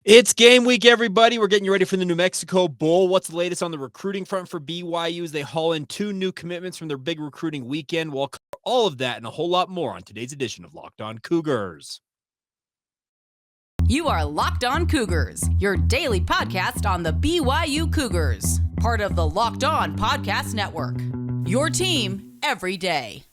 It's game week, everybody. We're getting you ready for the New Mexico Bowl. What's the latest on the recruiting front for BYU as they haul in 2 new commitments from their big recruiting weekend? We'll cover all of that and a whole lot more on today's edition of Locked On Cougars. You are Locked On Cougars, your daily podcast on the BYU Cougars, part of the Locked On Podcast Network. Your team every day.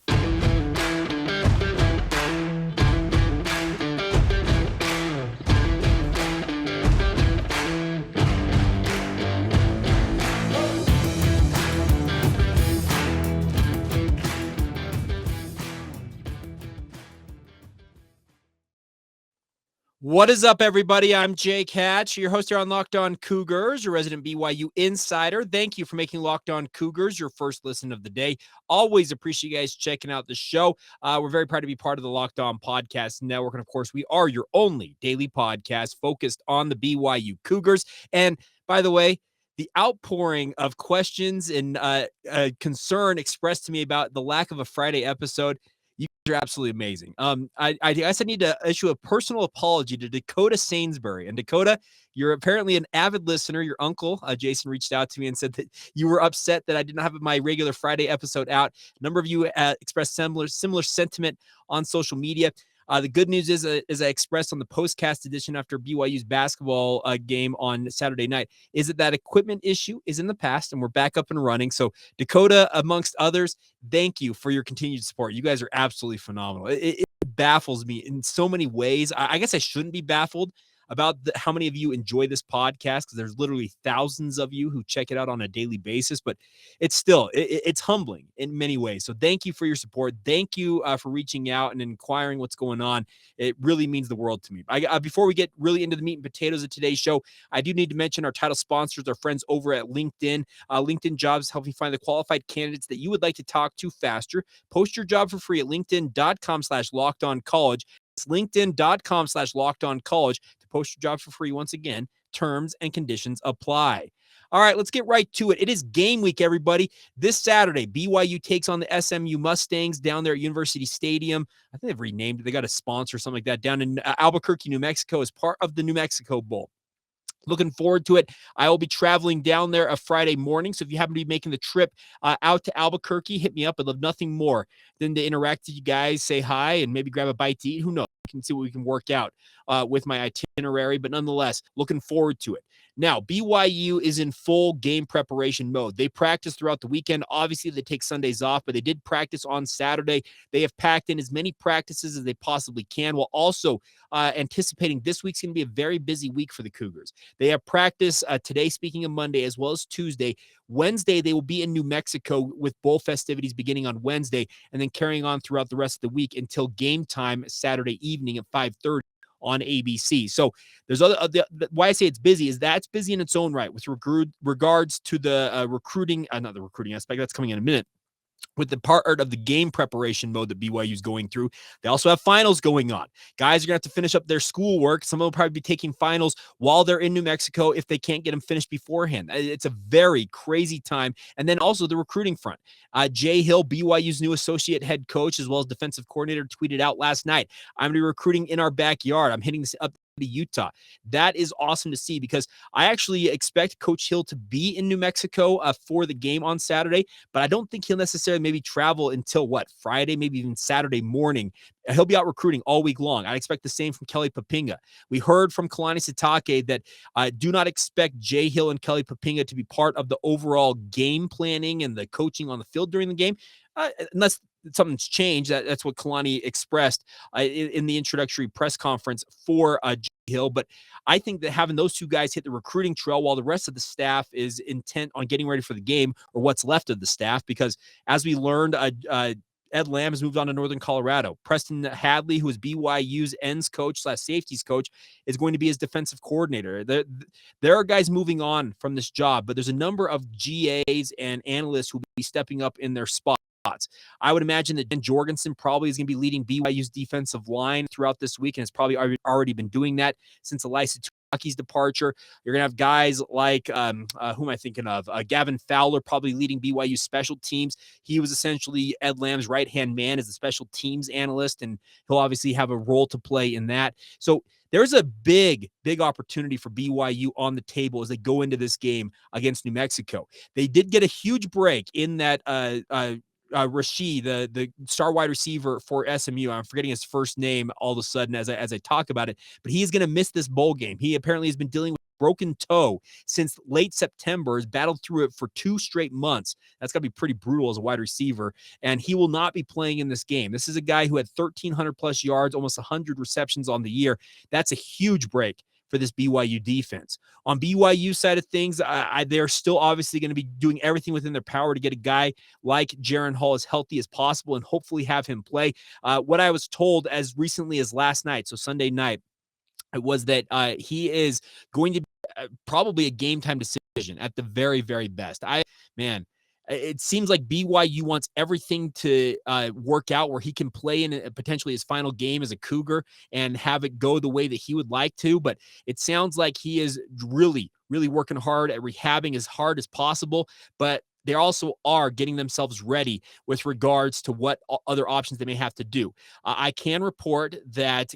What is up, everybody? I'm Jake Hatch, your host here on Locked On Cougars, your resident BYU insider. Thank you for making Locked On Cougars your first listen of the day. Always appreciate you guys checking out the show. We're very proud to be part of the Locked On Podcast Network. And of course, we are your only daily podcast focused on the BYU Cougars. And by the way, the outpouring of questions and concern expressed to me about the lack of a Friday episode, you guys are absolutely amazing. I guess I need to issue a personal apology to Dakota Sainsbury. And Dakota, you're apparently an avid listener. Your uncle, Jason, reached out to me and said that you were upset that I did not have my regular Friday episode out. A number of you expressed similar sentiment on social media. The good news is, as I expressed on the postcast edition after BYU's basketball game on Saturday night, is that equipment issue is in the past and we're back up and running. So Dakota, amongst others, thank you for your continued support. You guys are absolutely phenomenal. It baffles me in so many ways. I guess I shouldn't be baffled about how many of you enjoy this podcast, because there's literally thousands of you who check it out on a daily basis, but it's still, it's humbling in many ways. So thank you for your support. Thank you for reaching out and inquiring what's going on. It really means the world to me. Before we get really into the meat and potatoes of today's show, I do need to mention our title sponsors, our friends over at LinkedIn. LinkedIn Jobs help you find the qualified candidates that you would like to talk to faster. Post your job for free at linkedin.com/lockedoncollege. It's linkedin.com/lockedoncollege to post your job for free. Once again, terms and conditions apply. All right, let's get right to it. It is game week, everybody. This Saturday, BYU takes on the SMU Mustangs down there at University Stadium. I think they've renamed it. They got a sponsor or something like that down in Albuquerque, New Mexico, as part of the New Mexico Bowl. Looking forward to it. I will be traveling down there a Friday morning. So if you happen to be making the trip out to Albuquerque, hit me up. I'd love nothing more than to interact with you guys, say hi, and maybe grab a bite to eat. Who knows? We can see what we can work out with my itinerary. But nonetheless, looking forward to it. Now, BYU is in full game preparation mode. They practice throughout the weekend. Obviously, they take Sundays off, but they did practice on Saturday. They have packed in as many practices as they possibly can, while also anticipating this week's going to be a very busy week for the Cougars. They have practice today, speaking of Monday, as well as Tuesday. Wednesday, they will be in New Mexico with bowl festivities beginning on Wednesday and then carrying on throughout the rest of the week until game time Saturday evening at 5:30 on ABC. So there's why I say it's busy is that's busy in its own right with regards to the recruiting, not the recruiting aspect, that's coming in a minute. With the part of the game preparation mode that BYU is going through, they also have finals going on. Guys are going to have to finish up their schoolwork. Some of them will probably be taking finals while they're in New Mexico if they can't get them finished beforehand. It's a very crazy time. And then also the recruiting front. Jay Hill, BYU's new associate head coach, as well as defensive coordinator, tweeted out last night, I'm going to be recruiting in our backyard. I'm hitting this up to Utah. That is awesome to see because I actually expect Coach Hill to be in New Mexico for the game on Saturday, but I don't think he'll necessarily maybe travel until Friday, maybe even Saturday morning. He'll be out recruiting all week long. I expect the same from Kelly Papinga. We heard from Kalani Sitake that do not expect Jay Hill and Kelly Papinga to be part of the overall game planning and the coaching on the field during the game, unless something's changed. That's what Kalani expressed in the introductory press conference for Jay Hill. But I think that having those two guys hit the recruiting trail while the rest of the staff is intent on getting ready for the game, or what's left of the staff, because as we learned, Ed Lamb has moved on to Northern Colorado. Preston Hadley, who is BYU's ends coach / safeties coach, is going to be his defensive coordinator. There are guys moving on from this job, but there's a number of GAs and analysts who will be stepping up in their spot. I would imagine that Dan Jorgensen probably is going to be leading BYU's defensive line throughout this week and has probably already been doing that since Elisa Tuaki's departure. You're going to have guys like, who am I thinking of? Gavin Fowler probably leading BYU special teams. He was essentially Ed Lamb's right-hand man as a special teams analyst, and he'll obviously have a role to play in that. So There's a big opportunity for BYU on the table as they go into this game against New Mexico. They did get a huge break in that Rashid, the star wide receiver for SMU. I'm forgetting his first name all of a sudden as I talk about it, but he's going to miss this bowl game. He apparently has been dealing with broken toe since late September, has battled through it for 2 straight months. That's got to be pretty brutal as a wide receiver, and he will not be playing in this game. This is a guy who had 1,300 plus yards, almost 100 receptions on the year. That's a huge break for this BYU defense. On BYU side of things, they're still obviously going to be doing everything within their power to get a guy like Jaren Hall as healthy as possible and hopefully have him play. What I was told as recently as last night, so Sunday night, it was that he is going to be probably a game time decision at the very, very best. It seems like BYU wants everything to work out where he can play in potentially his final game as a Cougar and have it go the way that he would like to. But it sounds like he is really, really working hard at rehabbing as hard as possible. But they also are getting themselves ready with regards to what other options they may have to do. I can report that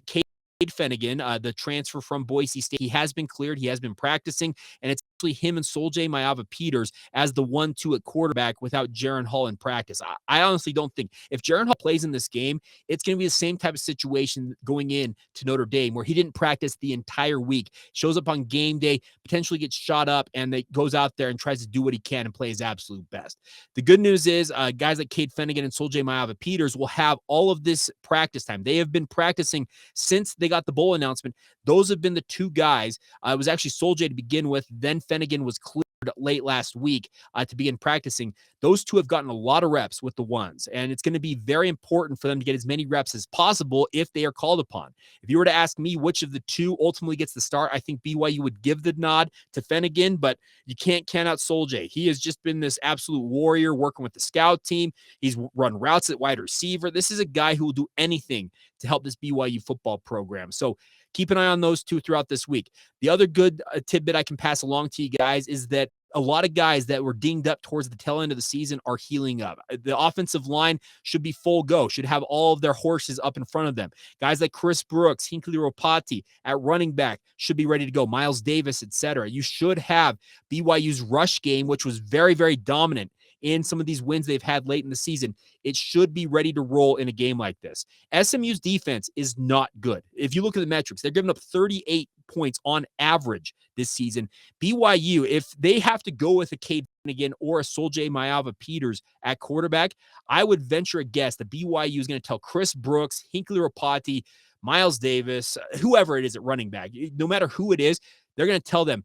Finnegan, the transfer from Boise State, he has been cleared. He has been practicing, and it's actually him and Soljay Maiava-Peters as the 1-2 at quarterback without Jaren Hall in practice. I honestly don't think if Jaren Hall plays in this game, it's going to be the same type of situation going in to Notre Dame where he didn't practice the entire week, shows up on game day, potentially gets shot up, and they goes out there and tries to do what he can and play his absolute best. The good news is guys like Cade Finnegan and Soljay Maiava-Peters will have all of this practice time. They have been practicing since they got the bowl announcement. Those have been the two guys. It was actually Soljay to begin with. Then Finnegan was cleared late last week to begin practicing. Those two have gotten a lot of reps with the ones, and it's going to be very important for them to get as many reps as possible if they are called upon. If you were to ask me which of the two ultimately gets the start, I think BYU would give the nod to Finnegan, but you can't count out Soljay. He has just been this absolute warrior working with the scout team. He's run routes at wide receiver. This is a guy who will do anything to help this BYU football program. So keep an eye on those two throughout this week. The other good tidbit I can pass along to you guys is that a lot of guys that were dinged up towards the tail end of the season are healing up. The offensive line should be full go, should have all of their horses up in front of them. Guys like Chris Brooks, Hinckley Ropati at running back should be ready to go. Miles Davis, etc. You should have BYU's rush game, which was very, very dominant in some of these wins they've had late in the season. It should be ready to roll in a game like this. SMU's defense is not good. If you look at the metrics, they're giving up 38 points on average this season. BYU, if they have to go with a Cade Finnegan or a Soljay Maiava-Peters at quarterback, I would venture a guess that BYU is going to tell Chris Brooks, Hinckley Ropati, Miles Davis, whoever it is at running back, no matter who it is, they're going to tell them,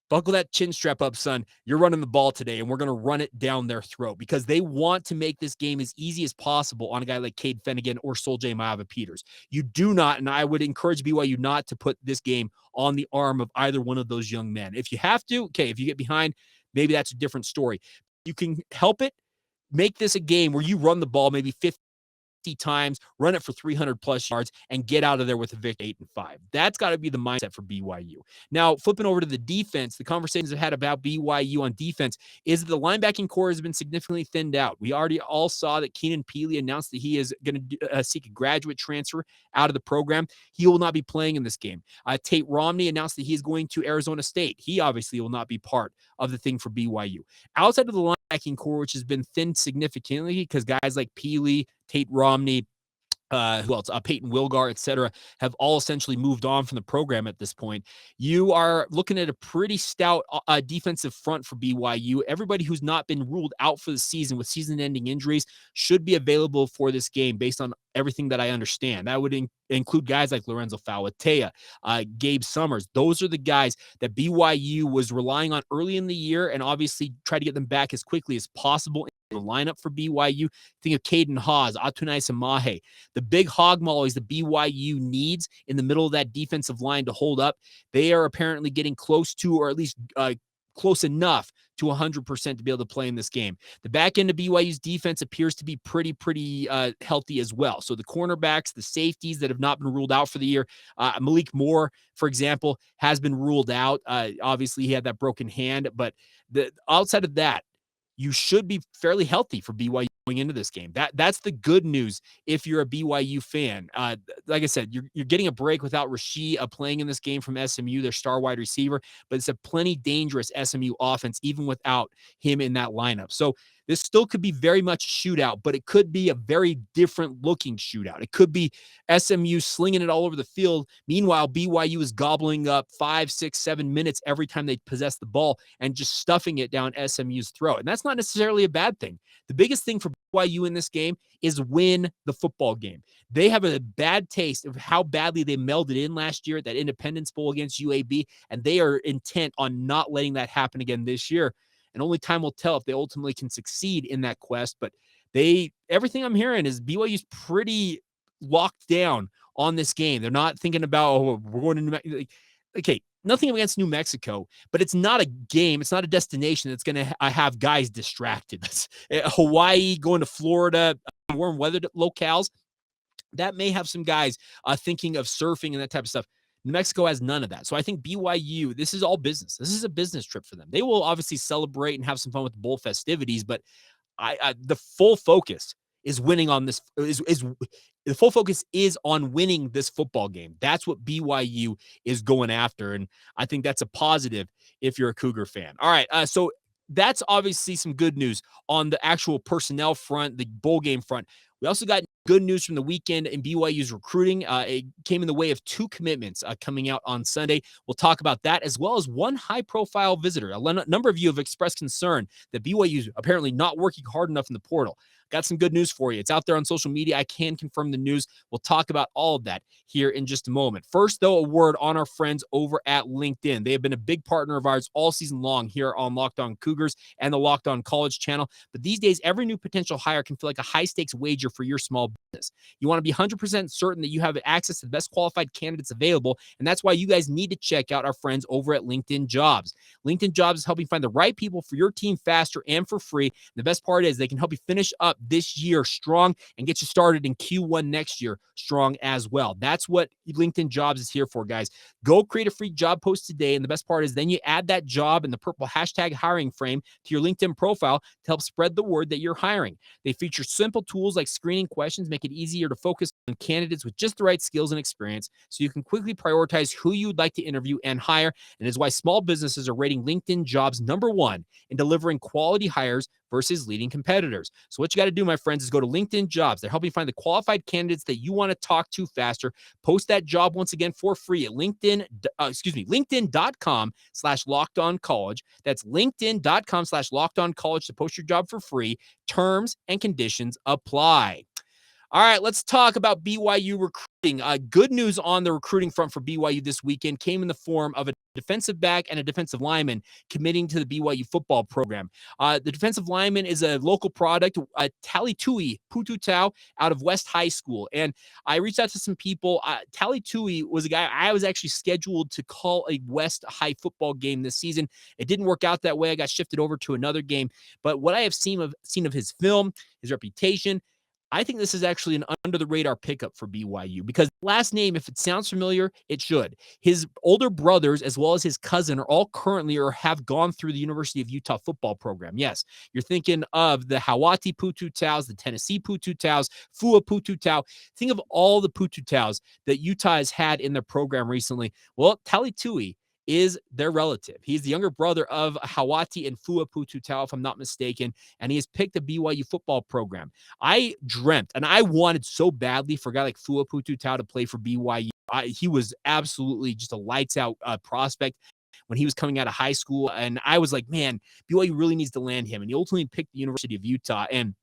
buckle that chin strap up, son. You're running the ball today, and we're going to run it down their throat because they want to make this game as easy as possible on a guy like Cade Finnegan or Soljay Maiava-Peters. You do not, and I would encourage BYU not to put this game on the arm of either one of those young men. If you have to, okay, if you get behind, maybe that's a different story. You can help it. Make this a game where you run the ball maybe 50 times, run it for 300 plus yards, and get out of there with a victory 8-5. That's got to be the mindset for BYU. Now, flipping over to the defense, the conversations I've had about BYU on defense is that the linebacking core has been significantly thinned out. We already all saw that Keenan Peely announced that he is going to seek a graduate transfer out of the program. He will not be playing in this game. Tate Romney announced that he is going to Arizona State. He obviously will not be part of the thing for BYU. Outside of the linebacking core, which has been thinned significantly because guys like Peely, Tate Romney, who else? Peyton Wilgar, et cetera, have all essentially moved on from the program at this point. You are looking at a pretty stout defensive front for BYU. Everybody who's not been ruled out for the season with season-ending injuries should be available for this game based on everything that I understand. That would include guys like Lorenzo Fauatea, Gabe Summers. Those are the guys that BYU was relying on early in the year and obviously try to get them back as quickly as possible the lineup for BYU. Think of Caden Haas, Atunai Samaje, the big hog mollies that BYU needs in the middle of that defensive line to hold up. They are apparently getting close to, or at least close enough to 100% to be able to play in this game. The back end of BYU's defense appears to be pretty healthy as well. So the cornerbacks, the safeties that have not been ruled out for the year, Malik Moore, for example, has been ruled out. Obviously, he had that broken hand, but outside of that, you should be fairly healthy for BYU going into this game. That's the good news if you're a BYU fan. Like I said, you're getting a break without Rasheed playing in this game from SMU, their star wide receiver, but it's a plenty dangerous SMU offense even without him in that lineup. So this still could be very much a shootout, but it could be a very different looking shootout. It could be SMU slinging it all over the field. Meanwhile, BYU is gobbling up 5, 6, 7 minutes every time they possess the ball and just stuffing it down SMU's throat. And that's not necessarily a bad thing. The biggest thing for BYU in this game is win the football game. They have a bad taste of how badly they melded in last year at that Independence Bowl against UAB, and they are intent on not letting that happen again this year. And only time will tell if they ultimately can succeed in that quest. But everything I'm hearing is BYU's pretty locked down on this game. They're not thinking about, we're going to New Mexico. Okay, nothing against New Mexico, but it's not a game. It's not a destination that's going to have guys distracted. Hawaii, going to Florida, warm weather locales, that may have some guys thinking of surfing and that type of stuff. New Mexico has none of that. So I think BYU, this is all business. This is a business trip for them. They will obviously celebrate and have some fun with the bowl festivities, but the full focus is winning on this. The full focus is on winning this football game. That's what BYU is going after, and I think that's a positive if you're a Cougar fan. All right, so that's obviously some good news on the actual personnel front, the bowl game front. We also got good news from the weekend in BYU's recruiting. It came in the way of 2 commitments coming out on Sunday. We'll talk about that, as well as one high-profile visitor. A number of you have expressed concern that BYU is apparently not working hard enough in the portal. Got some good news for you. It's out there on social media. I can confirm the news. We'll talk about all of that here in just a moment. First, though, a word on our friends over at LinkedIn. They have been a big partner of ours all season long here on Locked On Cougars and the Locked On College channel. But these days, every new potential hire can feel like a high-stakes wager for your small business. You want to be 100% certain that you have access to the best qualified candidates available, and that's why you guys need to check out our friends over at LinkedIn Jobs. LinkedIn Jobs is helping find the right people for your team faster and for free. And the best part is they can help you finish up this year strong and get you started in Q1 next year strong as well. That's what LinkedIn Jobs is here for, guys. Go create a free job post today, and the best part is then you add that job in the purple hashtag hiring frame to your LinkedIn profile to help spread the word that you're hiring. They feature simple tools like screening questions, make it easier to focus on candidates with just the right skills and experience so you can quickly prioritize who you would like to interview and hire. And is why small businesses are rating LinkedIn Jobs #1 in delivering quality hires versus leading competitors. So what you got to do, my friends, is go to LinkedIn Jobs. They're helping find the qualified candidates that you want to talk to faster. Post that job once again for free at LinkedIn.com/LockedOnCollege. That's LinkedIn.com/LockedOnCollege to post your job for free. Terms and conditions apply. All right, let's talk about BYU recruiting. Good news on the recruiting front for BYU this weekend came in the form of a defensive back and a defensive lineman committing to the BYU football program. The defensive lineman is a local product, Talitu'i, Pututau, out of West High School. And I reached out to some people. Talitu'i was a guy I was actually scheduled to call a West High football game this season. It didn't work out that way. I got shifted over to another game. But what I have seen of his film, his reputation, I think this is actually an under-the-radar pickup for BYU because last name, if it sounds familiar, it should. His older brothers, as well as his cousin, are all currently or have gone through the University of Utah football program. Yes, you're thinking of the Hawaii Pututaus, the Tennessee Pututaus, Fua Pututau. Think of all the Pututaus that Utah has had in their program recently. Well, Talitu'i is their relative. He's the younger brother of Hawaii and Fua Pututau, if I'm not mistaken, and he has picked the BYU football program. I dreamt, and I wanted so badly for a guy like Fua Pututau to play for BYU. He was absolutely just a lights-out prospect when he was coming out of high school, and I was like, man, BYU really needs to land him, and he ultimately picked the University of Utah, and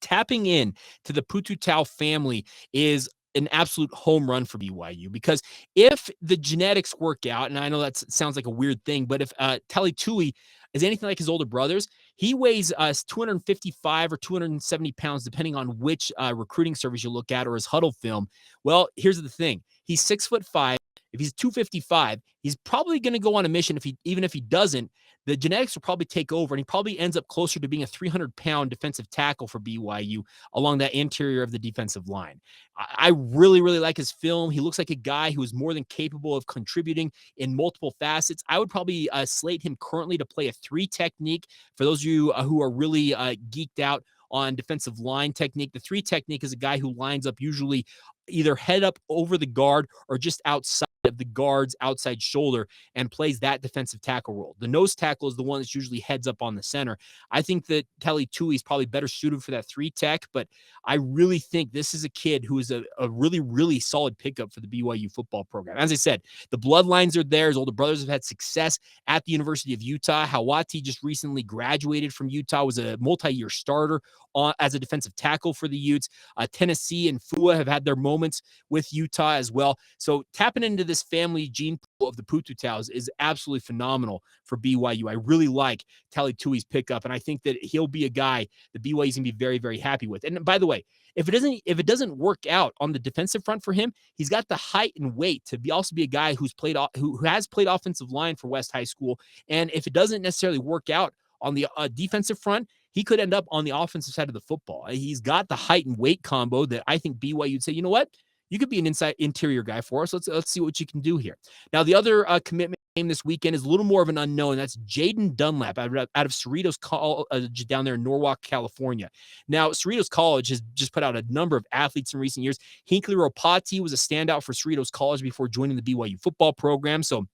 tapping in to the Pututau family is an absolute home run for BYU because if the genetics work out, and I know that sounds like a weird thing, but if Talitu'i is anything like his older brothers, he weighs 255 or 270 pounds, depending on which recruiting service you look at or his huddle film. Well, here's the thing. He's 6'5". If he's 255, he's probably going to go on a mission. Even if he doesn't, the genetics will probably take over, and he probably ends up closer to being a 300-pound defensive tackle for BYU along that interior of the defensive line. I really, really like his film. He looks like a guy who is more than capable of contributing in multiple facets. I would probably slate him currently to play a 3 technique. For those of you who are really geeked out on defensive line technique. The 3 technique is a guy who lines up usually either head up over the guard or just outside of the guard's outside shoulder and plays that defensive tackle role. The nose tackle is the one that's usually heads up on the center. I think that Talitu'i is probably better suited for that 3 tech, but I really think this is a kid who is a really, really solid pickup for the BYU football program. As I said, the bloodlines are there. His older brothers have had success at the University of Utah. Hawati just recently graduated from Utah, was a multi-year starter as a defensive tackle for the Utes. Tennessee and Fua have had their moments with Utah as well. So tapping into this family gene pool of the Pututaus is absolutely phenomenal for BYU. I really like Talitui's pickup, and I think that he'll be a guy that BYU is going to be very, very happy with. And by the way, if it doesn't work out on the defensive front for him, he's got the height and weight to also be a guy who has played offensive line for West High School. And if it doesn't necessarily work out on the defensive front, he could end up on the offensive side of the football. He's got the height and weight combo that I think BYU would say, you know what? You could be an interior guy for us. Let's see what you can do here. Now, the other commitment game this weekend is a little more of an unknown. That's Jayden Dunlap out of Cerritos College down there in Norwalk, California. Now, Cerritos College has just put out a number of athletes in recent years. Hinckley Ropati was a standout for Cerritos College before joining the BYU football program. So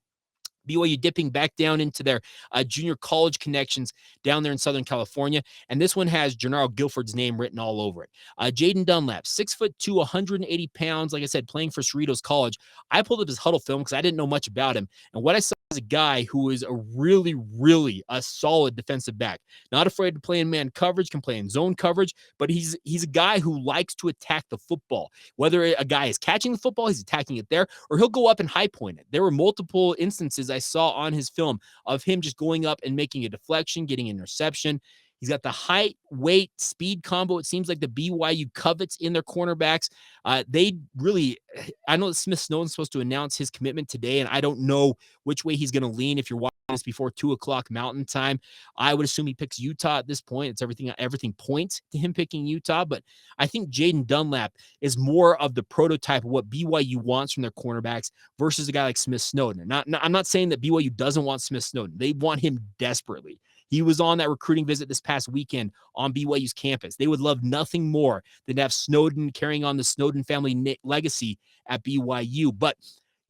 BYU dipping back down into their junior college connections down there in Southern California. And this one has Gennaro Guilford's name written all over it. Jayden Dunlap, 6'2", 180 pounds. Like I said, playing for Cerritos College. I pulled up his huddle film because I didn't know much about him. And what I saw is a guy who is a really, really a solid defensive back. Not afraid to play in man coverage, can play in zone coverage, but he's a guy who likes to attack the football. Whether a guy is catching the football, he's attacking it there, or he'll go up and high point it. There were multiple instances I saw on his film of him just going up and making a deflection, getting an interception. He's got the height, weight, speed combo. It seems like the BYU covets in their cornerbacks. I know that Smith Snowden's supposed to announce his commitment today, and I don't know which way he's going to lean. If you're watching this before 2:00 Mountain Time, I would assume he picks Utah at this point. It's everything points to him picking Utah, but I think Jayden Dunlap is more of the prototype of what BYU wants from their cornerbacks versus a guy like Smith Snowden. I'm not saying that BYU doesn't want Smith Snowden. They want him desperately. He was on that recruiting visit this past weekend on BYU's campus. They would love nothing more than to have Snowden carrying on the Snowden family legacy at BYU. But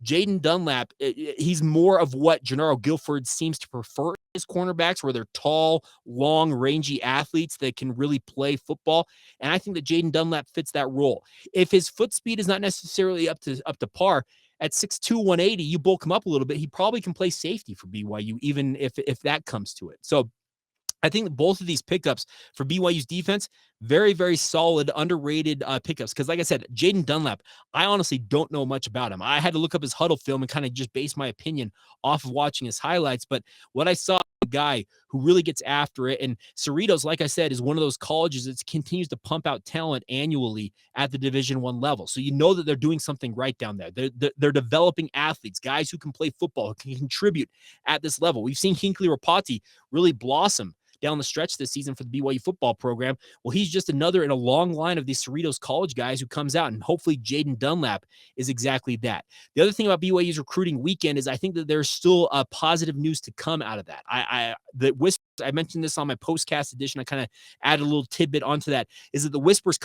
Jayden Dunlap, he's more of what Gennaro Guilford seems to prefer his cornerbacks, where they're tall, long, rangy athletes that can really play football. And I think that Jayden Dunlap fits that role. If his foot speed is not necessarily up to par, at 6'2", 180, you bulk him up a little bit, he probably can play safety for BYU, even if that comes to it. So I think that both of these pickups for BYU's defense, very, very solid, underrated pickups. Because like I said, Jayden Dunlap, I honestly don't know much about him. I had to look up his huddle film and kind of just base my opinion off of watching his highlights. But what I saw, a guy who really gets after it. And Cerritos, like I said, is one of those colleges that continues to pump out talent annually at the Division I level. So you know that they're doing something right down there. They're developing athletes, guys who can play football, who can contribute at this level. We've seen Hinckley Ropati really blossom down the stretch this season for the BYU football program. Well, he's just another in a long line of these Cerritos College guys who comes out, and hopefully Jayden Dunlap is exactly that. The other thing about BYU's recruiting weekend is I think that there's still positive news to come out of that. The whispers, I mentioned this on my postcast edition, I kind of added a little tidbit onto that, is that the whispers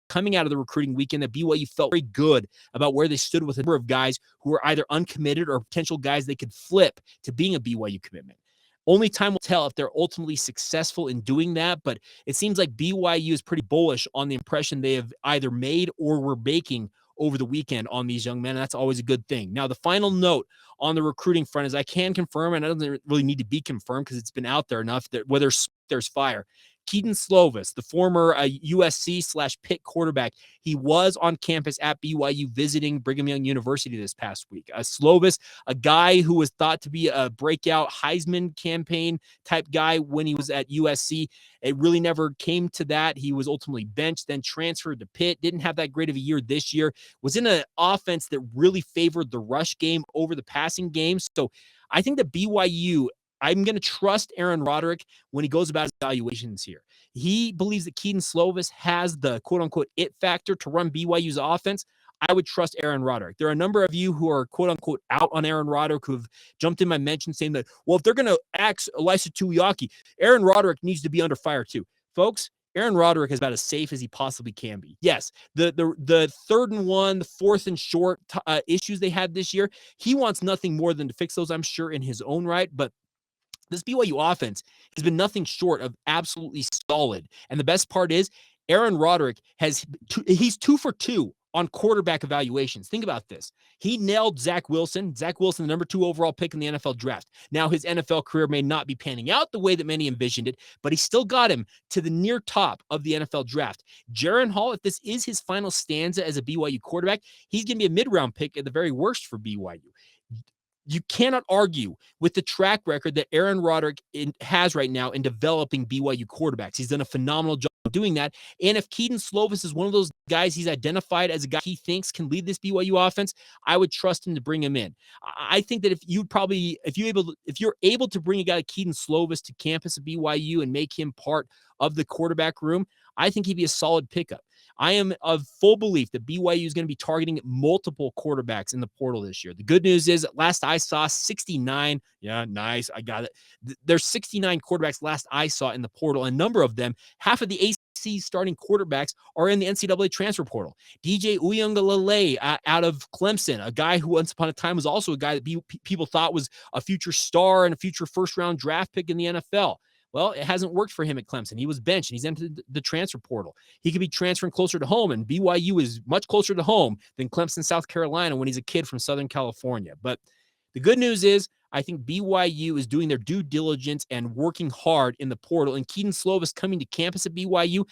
coming out of the recruiting weekend that BYU felt very good about where they stood with a number of guys who were either uncommitted or potential guys they could flip to being a BYU commitment. Only time will tell if they're ultimately successful in doing that, but it seems like BYU is pretty bullish on the impression they have either made or were making over the weekend on these young men, and that's always a good thing. Now, the final note on the recruiting front is I can confirm, and it doesn't really need to be confirmed because it's been out there enough, that whether there's fire. Kedon Slovis, the former USC/Pitt quarterback, he was on campus at BYU visiting Brigham Young University this past week. Slovis, a guy who was thought to be a breakout Heisman campaign type guy when he was at USC. It really never came to that. He was ultimately benched, then transferred to Pitt. Didn't have that great of a year this year. Was in an offense that really favored the rush game over the passing game. So I think that BYU, I'm going to trust Aaron Roderick when he goes about his evaluations here. He believes that Kedon Slovis has the quote-unquote it factor to run BYU's offense. I would trust Aaron Roderick. There are a number of you who are quote-unquote out on Aaron Roderick who have jumped in my mention saying that, well, if they're going to axe Elisa Tuiaki, Aaron Roderick needs to be under fire too. Folks, Aaron Roderick is about as safe as he possibly can be. Yes, the 3rd and 1, the 4th and short issues they had this year, he wants nothing more than to fix those, I'm sure, in his own right. But this BYU offense has been nothing short of absolutely solid. And the best part is Aaron Roderick he's 2 for 2 on quarterback evaluations. Think about this. He nailed Zach Wilson. Zach Wilson, the number 2 overall pick in the NFL draft. Now, his NFL career may not be panning out the way that many envisioned it, but he still got him to the near top of the NFL draft. Jaren Hall, if this is his final stanza as a BYU quarterback, he's going to be a mid-round pick at the very worst for BYU. You cannot argue with the track record that Aaron Roderick has right now in developing BYU quarterbacks. He's done a phenomenal job doing that. And if Kedon Slovis is one of those guys he's identified as a guy he thinks can lead this BYU offense, I would trust him to bring him in. I think that if you're able to bring a guy like Kedon Slovis to campus at BYU and make him part of the quarterback room, I think he'd be a solid pickup. I am of full belief that BYU is going to be targeting multiple quarterbacks in the portal this year. The good news is, last I saw, 69. Yeah, nice. I got it. There's 69 quarterbacks last I saw in the portal. A number of them, half of the AC starting quarterbacks are in the NCAA transfer portal. DJ Uiagalelei out of Clemson, a guy who once upon a time was also a guy that people thought was a future star and a future first-round draft pick in the NFL. Well, it hasn't worked for him at Clemson. He was benched, and he's entered the transfer portal. He could be transferring closer to home, and BYU is much closer to home than Clemson, South Carolina, when he's a kid from Southern California. But the good news is, I think BYU is doing their due diligence and working hard in the portal, and Kedon Slovis coming to campus at BYU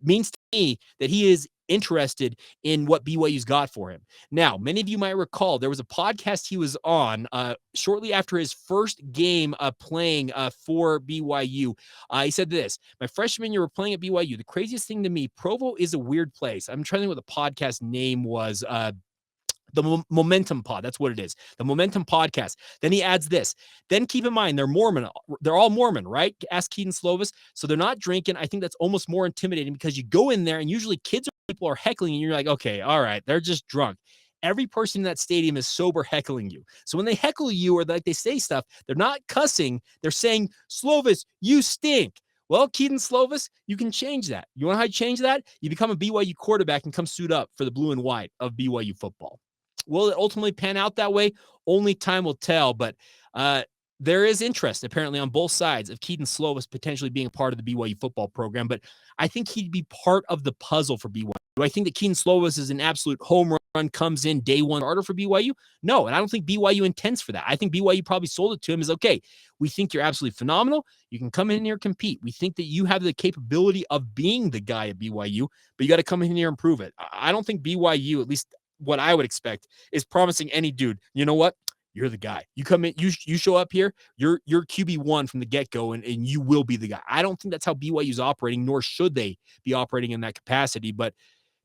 means to me that he is interested in what BYU's got for him. Now, many of you might recall there was a podcast he was on shortly after his first game playing for BYU. He said this: my freshman year, we're playing at BYU. The craziest thing to me, Provo is a weird place. I'm trying to think what the podcast name was. The Momentum Pod. That's what it is. The Momentum Podcast. Then he adds this. Then keep in mind, they're Mormon. They're all Mormon, right? Ask Kedon Slovis. So they're not drinking. I think that's almost more intimidating because you go in there and usually kids or people are heckling and you're like, okay, all right, they're just drunk. Every person in that stadium is sober heckling you. So when they heckle you or like they say stuff, they're not cussing. They're saying, Slovis, you stink. Well, Kedon Slovis, you can change that. You want how you change that? You become a BYU quarterback and come suit up for the blue and white of BYU football. Will it ultimately pan out that way? Only time will tell, but there is interest apparently on both sides of Kedon Slovis potentially being a part of the BYU football program, but I think he'd be part of the puzzle for BYU. Do I think that Kedon Slovis is an absolute home run, comes in day one starter for BYU? No, and I don't think BYU intends for that. I think BYU probably sold it to him as, okay, we think you're absolutely phenomenal. You can come in here and compete. We think that you have the capability of being the guy at BYU, but you got to come in here and prove it. I don't think BYU, at least what I would expect, is promising any dude, you know what? You're the guy. You come in, you show up here, you're QB1 from the get-go, and you will be the guy. I don't think that's how BYU's operating, nor should they be operating in that capacity, but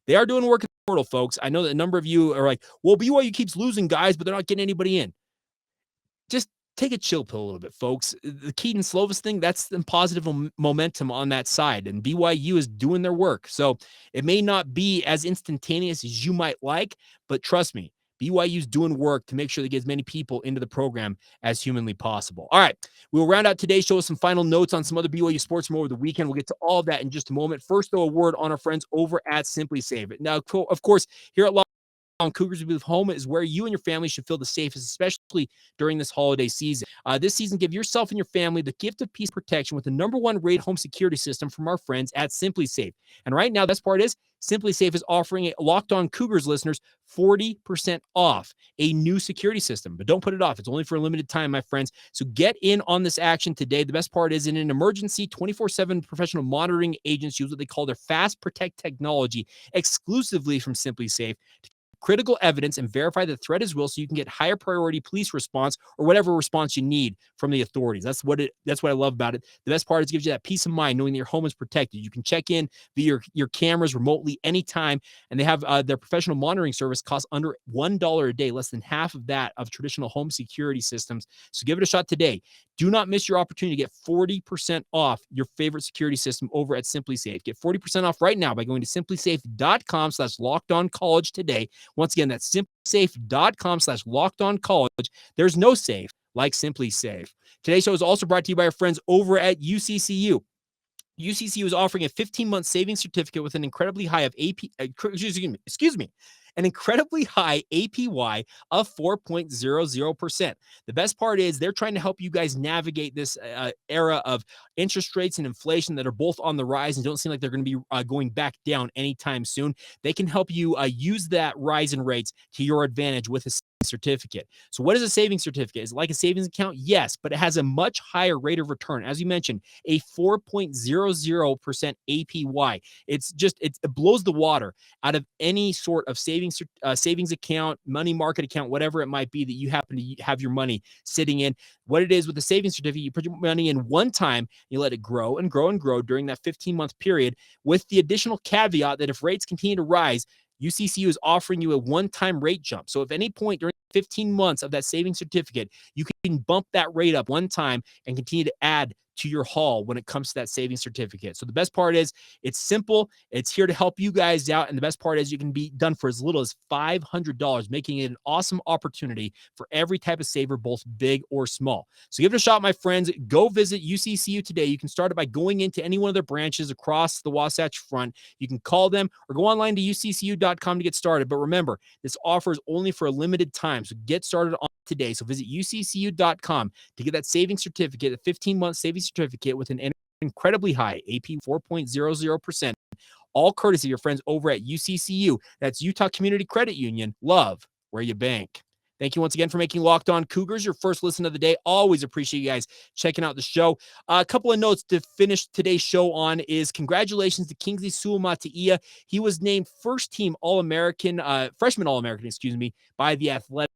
they are doing work in the portal, folks. I know that a number of you are like, well, BYU keeps losing guys, but they're not getting anybody in. Just take a chill pill a little bit, folks. The Kedon Slovis thing, that's the positive momentum on that side, and BYU is doing their work. So it may not be as instantaneous as you might like, but trust me, BYU's doing work to make sure they get as many people into the program as humanly possible. All right, we'll round out today's show with some final notes on some other BYU sports from over the weekend. We'll get to all of that in just a moment. First, though, a word on our friends over at Simply Save. Now, of course, here at Locked On Cougars, home is where you and your family should feel the safest, especially during this holiday season. This season, give yourself and your family the gift of peace and protection with the #1 rated home security system from our friends at Simply Safe. And right now, the best part is Simply Safe is offering a Locked On Cougars listeners 40% off a new security system. But don't put it off. It's only for a limited time, my friends. So get in on this action today. The best part is, in an emergency, 24/7 professional monitoring agents use what they call their Fast Protect technology exclusively from Simply Safe to critical evidence and verify the threat is real, so you can get higher priority police response or whatever response you need from the authorities. That's what I love about it. The best part is it gives you that peace of mind knowing that your home is protected. You can check in via your cameras remotely anytime, and they have their professional monitoring service costs under $1 a day, less than half of that of traditional home security systems. So give it a shot today. Do not miss your opportunity to get 40% off your favorite security system over at Simply Safe. Get 40% off right now by going to simplysafe.com/lockedoncollege today. Once again, that's simplysafe.com/lockedoncollege. There's no safe like Simply Safe. Today's show is also brought to you by our friends over at UCCU. UCCU is offering a 15-month savings certificate with an incredibly high of an incredibly high APY of 4.00%. The best part is they're trying to help you guys navigate this era of interest rates and inflation that are both on the rise and don't seem like they're going to be going back down anytime soon. They can help you use that rise in rates to your advantage with a certificate. So what is a savings certificate? Is it like a savings account? Yes, but it has a much higher rate of return. As you mentioned, a 4.00% APY. It blows the water out of any sort of savings account, money market account, whatever it might be that you happen to have your money sitting in. What it is with the savings certificate, you put your money in one time, you let it grow and grow and grow during that 15-month period, with the additional caveat that if rates continue to rise, UCCU is offering you a one-time rate jump. So if any point during 15 months of that savings certificate, you can bump that rate up one time and continue to add to your haul when it comes to that savings certificate. So the best part is it's simple. It's here to help you guys out. And the best part is you can be done for as little as $500, making it an awesome opportunity for every type of saver, both big or small. So give it a shot, my friends. Go visit UCCU today. You can start it by going into any one of their branches across the Wasatch Front. You can call them or go online to uccu.com to get started. But remember, this offer is only for a limited time. So get started on today. So visit uccu.com to get that savings certificate, a 15-month savings certificate with an incredibly high AP 4.00%, all courtesy of your friends over at UCCU. That's Utah Community Credit Union. Love where you bank. Thank you once again for making Locked On Cougars your first listen of the day. Always appreciate you guys checking out the show. A couple of notes to finish today's show on is congratulations to Kingsley Suamataia. He was named first team All-American, freshman All-American, by The Athletic.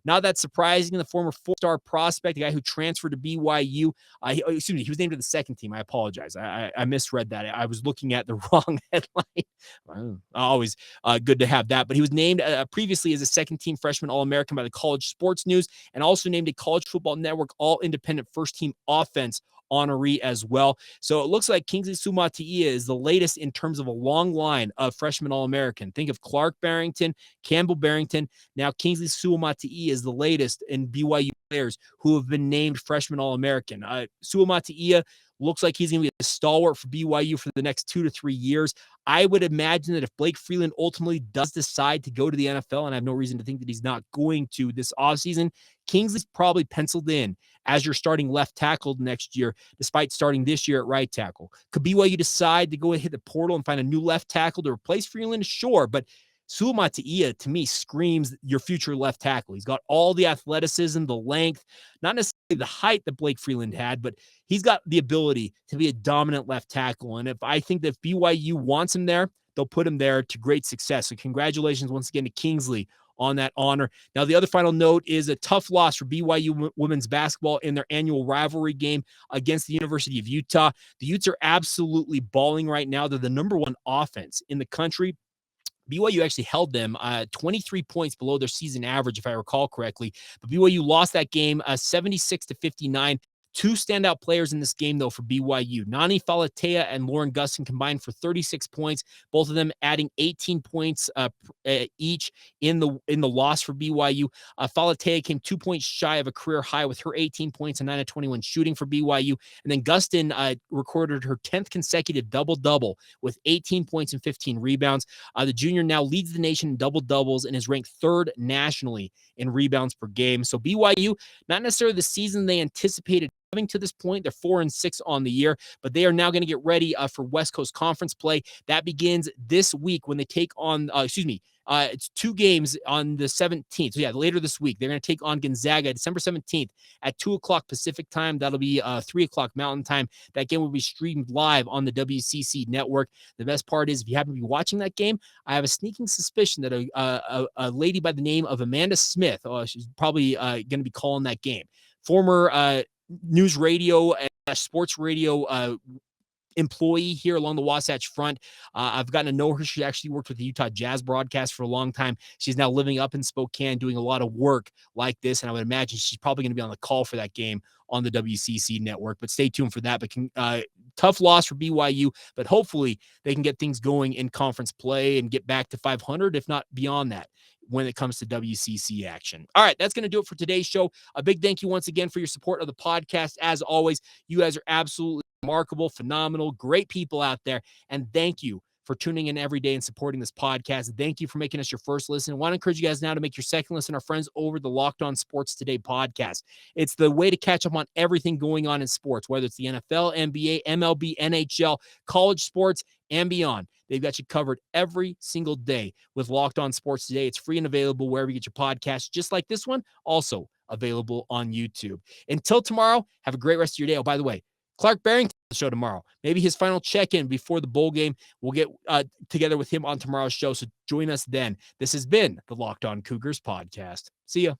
Not that surprising. The former four-star prospect, the guy who transferred to BYU, he was named to the second team. I apologize. I misread that. I was looking at the wrong headline. Always good to have that. But he was named previously as a second-team freshman All-American by the College Sports News, and also named a College Football Network All-Independent first-team offense honoree as well. So it looks like Kingsley Suamataia is the latest in terms of a long line of freshman All-American. Think of Clark Barrington, Campbell Barrington. Now Kingsley Suamataia is the latest in BYU players who have been named freshman All-American. Suamataia looks like he's going to be a stalwart for BYU for the next 2 to 3 years. I would imagine that if Blake Freeland ultimately does decide to go to the NFL, and I have no reason to think that he's not going to this offseason, Kingsley's probably penciled in as your starting left tackle next year, despite starting this year at right tackle. Could BYU decide to go and hit the portal and find a new left tackle to replace Freeland? Sure, but Suamataia, to me, screams your future left tackle. He's got all the athleticism, the length, not necessarily the height that Blake Freeland had, but he's got the ability to be a dominant left tackle. And I think that if BYU wants him there, they'll put him there to great success. So congratulations once again to Kingsley on that honor. Now, the other final note is a tough loss for BYU women's basketball in their annual rivalry game against the University of Utah. The Utes are absolutely balling right now. They're the number one offense in the country. BYU actually held them 23 points below their season average, if I recall correctly. But BYU lost that game 76-59. Two standout players in this game, though, for BYU. Nani Falatea and Lauren Gustin combined for 36 points, both of them adding 18 points each in the loss for BYU. Falatea came 2 points shy of a career high with her 18 points and 9 of 21 shooting for BYU. And then Gustin recorded her 10th consecutive double-double with 18 points and 15 rebounds. The junior now leads the nation in double-doubles and is ranked third nationally in rebounds per game. So BYU, not necessarily the season they anticipated coming to this point. They're 4-6 on the year, but they are now going to get ready for West Coast Conference play. That begins this week when they take on, it's 2 games on the 17th. So yeah, later this week, they're going to take on Gonzaga December 17th at 2 o'clock Pacific time. That'll be 3 o'clock Mountain time. That game will be streamed live on the WCC network. The best part is if you happen to be watching that game, I have a sneaking suspicion that a lady by the name of Amanda Smith, she's probably going to be calling that game. Former news radio and sports radio employee here along the Wasatch Front. I've gotten to know her. She actually worked with the Utah Jazz broadcast for a long time. She's now living up in Spokane, doing a lot of work like this, and I would imagine she's probably going to be on the call for that game on the WCC network, but stay tuned for that. But tough loss for BYU, but hopefully they can get things going in conference play and get back to 500, if not beyond that, when it comes to WCC action. All right, that's going to do it for today's show. A big thank you once again for your support of the podcast. As always, you guys are absolutely remarkable, phenomenal, great people out there. And thank you for tuning in every day and supporting this podcast. Thank you for making us your first listen. I want to encourage you guys now to make your second listen, our friends over the Locked On Sports Today podcast. It's the way to catch up on everything going on in sports, whether it's the NFL, NBA, MLB, NHL, college sports, and beyond. They've got you covered every single day with Locked On Sports Today. It's free and available wherever you get your podcasts, just like this one, also available on YouTube. Until tomorrow, have a great rest of your day. Oh, by the way, Clark Barrington show tomorrow. Maybe his final check-in before the bowl game. We'll get together with him on tomorrow's show, so join us then. This has been the Locked On Cougars podcast. See ya.